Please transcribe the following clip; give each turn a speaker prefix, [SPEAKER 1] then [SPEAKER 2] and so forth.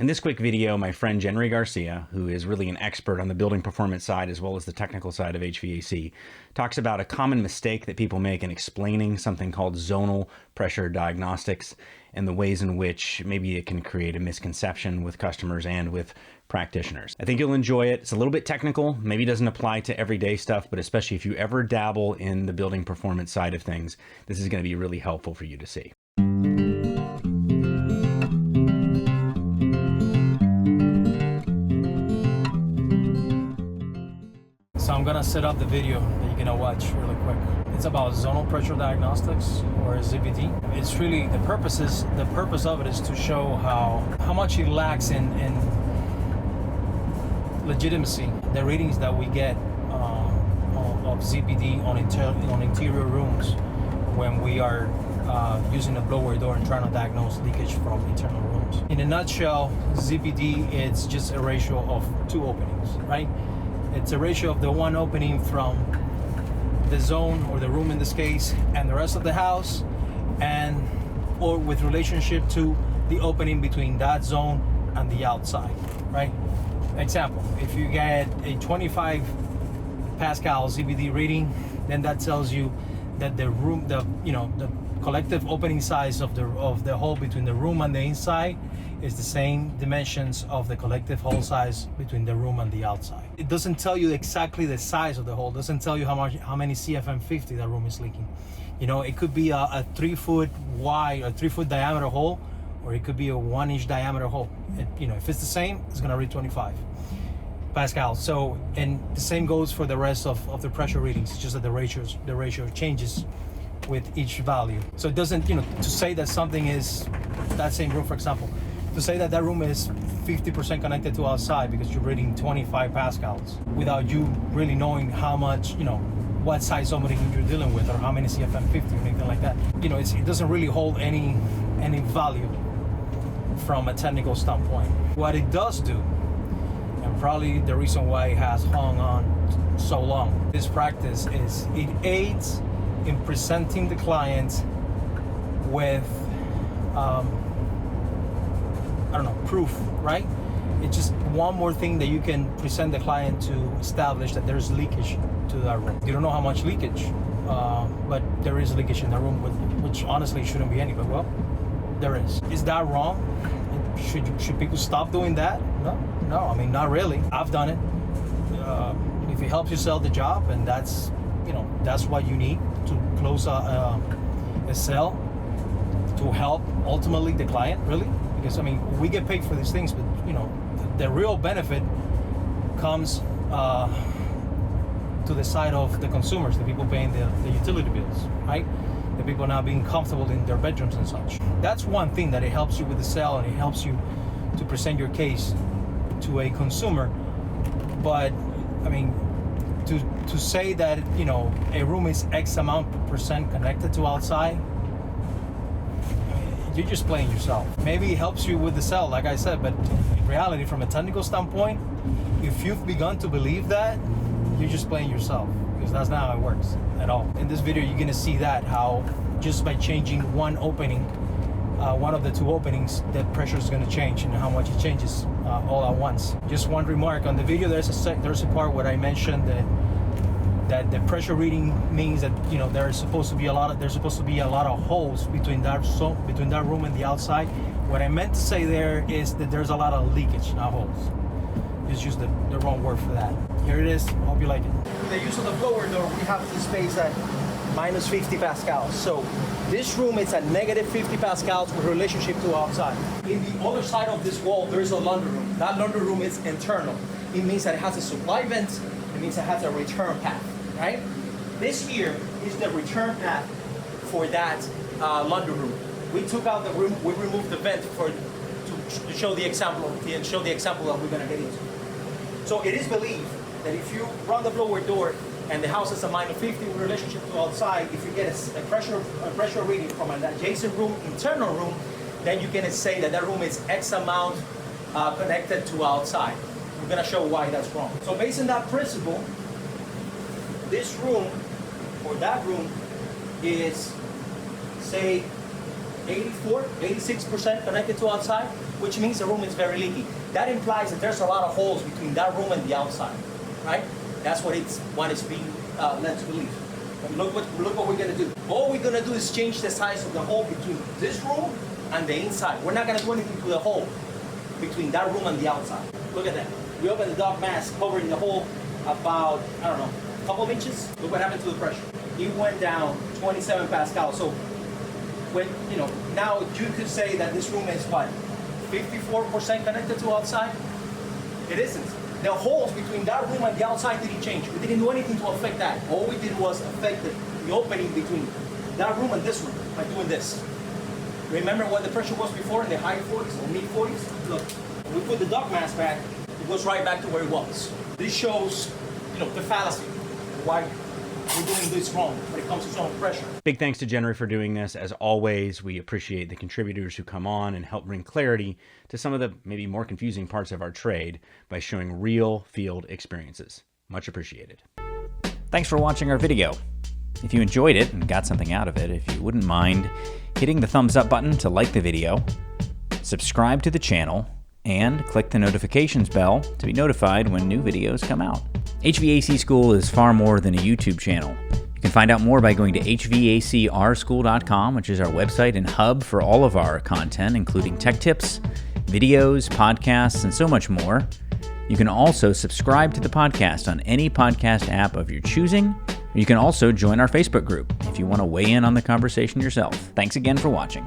[SPEAKER 1] In this quick video, my friend Genry Garcia, who is really an expert on the building performance side as well as the technical side of HVAC, talks about a common mistake that people make in explaining something called zonal pressure diagnostics and the ways in which maybe it can create a misconception with customers and with practitioners. I think you'll enjoy it. It's a little bit technical, maybe doesn't apply to everyday stuff, but especially if you ever dabble in the building performance side of things, this is going to be really helpful for you to see.
[SPEAKER 2] So I'm gonna set up the video that you're gonna watch really quick. It's about zonal pressure diagnostics, or ZPD. It's really, the purpose of it is to show how much it lacks in legitimacy. The readings that we get of ZPD on interior rooms when we are using a blower door and trying to diagnose leakage from internal rooms. In a nutshell, ZPD, it's just a ratio of two openings, right? It's a ratio of the one opening from the zone, or the room in this case, and the rest of the house, or with relationship to the opening between that zone and the outside, right? Example, if you get a 25 Pascal ZPD reading, then that tells you that the room, the collective opening size of the hole between the room and the inside is the same dimensions of the collective hole size between the room and the outside. It doesn't tell you exactly the size of the hole, doesn't tell you how many CFM50 that room is leaking. You know, it could be a 3 foot wide, a 3 foot diameter hole, or it could be a 1 inch diameter hole. If it's the same, it's gonna read 25 Pascal. So, and the same goes for the rest of the pressure readings. It's just that the ratio changes with each value. So it doesn't, to say that something is, that same room, for example, to say that room is 50% connected to outside because you're reading 25 Pascals without you really knowing how much, what size opening you're dealing with, or how many CFM50 or anything like that. It doesn't really hold any value from a technical standpoint. What it does do, and probably the reason why it has hung on so long, this practice is it aids in presenting the client with proof, right? It's just one more thing that you can present the client to establish that there's leakage to that room. You don't know how much leakage, but there is leakage in the room, which honestly shouldn't be any, but well, there is. Is that wrong? Should people stop doing that? No, I mean, not really. I've done it. If it helps you sell the job, and that's what you need to close a sale, to help ultimately the client, really. Because we get paid for these things, but the real benefit comes to the side of the consumers, the people paying the utility bills, right? The people now being comfortable in their bedrooms and such. That's one thing that it helps you with the sale, and it helps you to present your case to a consumer. But to say that a room is X amount % connected to outside, you're just playing yourself. Maybe it helps you with the sell, like I said, but in reality, from a technical standpoint, if you've begun to believe that, you're just playing yourself, because that's not how it works at all. In this video, you're gonna see that, how just by changing one opening, one of the two openings, the pressure is gonna change, and how much it changes all at once. Just one remark on the video, there's a part where I mentioned that the pressure reading means that there's supposed to be a lot of holes between that room and the outside. What I meant to say there is that there's a lot of leakage, not holes. Just use the wrong word for that. Here it is. I hope you like it. With the use of the blower door, we have the space at minus 50 Pascals. So this room is at negative 50 Pascals with relationship to outside. In the other side of this wall, there is a laundry room. That laundry room is internal. It means that it has a supply vent. It means it has a return path. Right? This here is the return path for that laundry room. We took out the room, we removed the vent to show the example that we're gonna get into. So it is believed that if you run the blower door and the house is a minus 50 with relationship to outside, if you get a pressure reading from an adjacent room, internal room, then you can say that room is X amount connected to outside. We're gonna show why that's wrong. So based on that principle, this room, or that room, is, say, 86% connected to outside. which means the room is very leaky. That implies that there's a lot of holes between that room and the outside, right? That's what it's being led to believe. And look what we're gonna do. All we're gonna do is change the size of the hole between this room and the inside. We're not gonna do anything to the hole between that room and the outside. Look at that. We opened the dog mask covering the hole about, I don't know, a couple of inches. Look what happened to the pressure. It went down 27 pascal. So when, now you could say that this room is what, 54% connected to outside? It isn't. The holes between that room and the outside didn't change. We didn't do anything to affect that. All we did was affect the opening between that room and this room by doing this. Remember what the pressure was before in the high 40s or mid 40s? Look, when we put the dog mask back, it goes right back to where it was. This shows, the fallacy, why we're doing this wrong when it comes to zone pressure.
[SPEAKER 1] Big thanks to Genry for doing this. As always, we appreciate the contributors who come on and help bring clarity to some of the maybe more confusing parts of our trade by showing real field experiences. Much appreciated.
[SPEAKER 3] Thanks for watching our video. If you enjoyed it and got something out of it, if you wouldn't mind hitting the thumbs up button to like the video, subscribe to the channel, and click the notifications bell to be notified when new videos come out. HVAC School is far more than a YouTube channel. You can find out more by going to hvacrschool.com, which is our website and hub for all of our content, including tech tips, videos, podcasts, and so much more. You can also subscribe to the podcast on any podcast app of your choosing. You can also join our Facebook group if you want to weigh in on the conversation yourself. Thanks again for watching.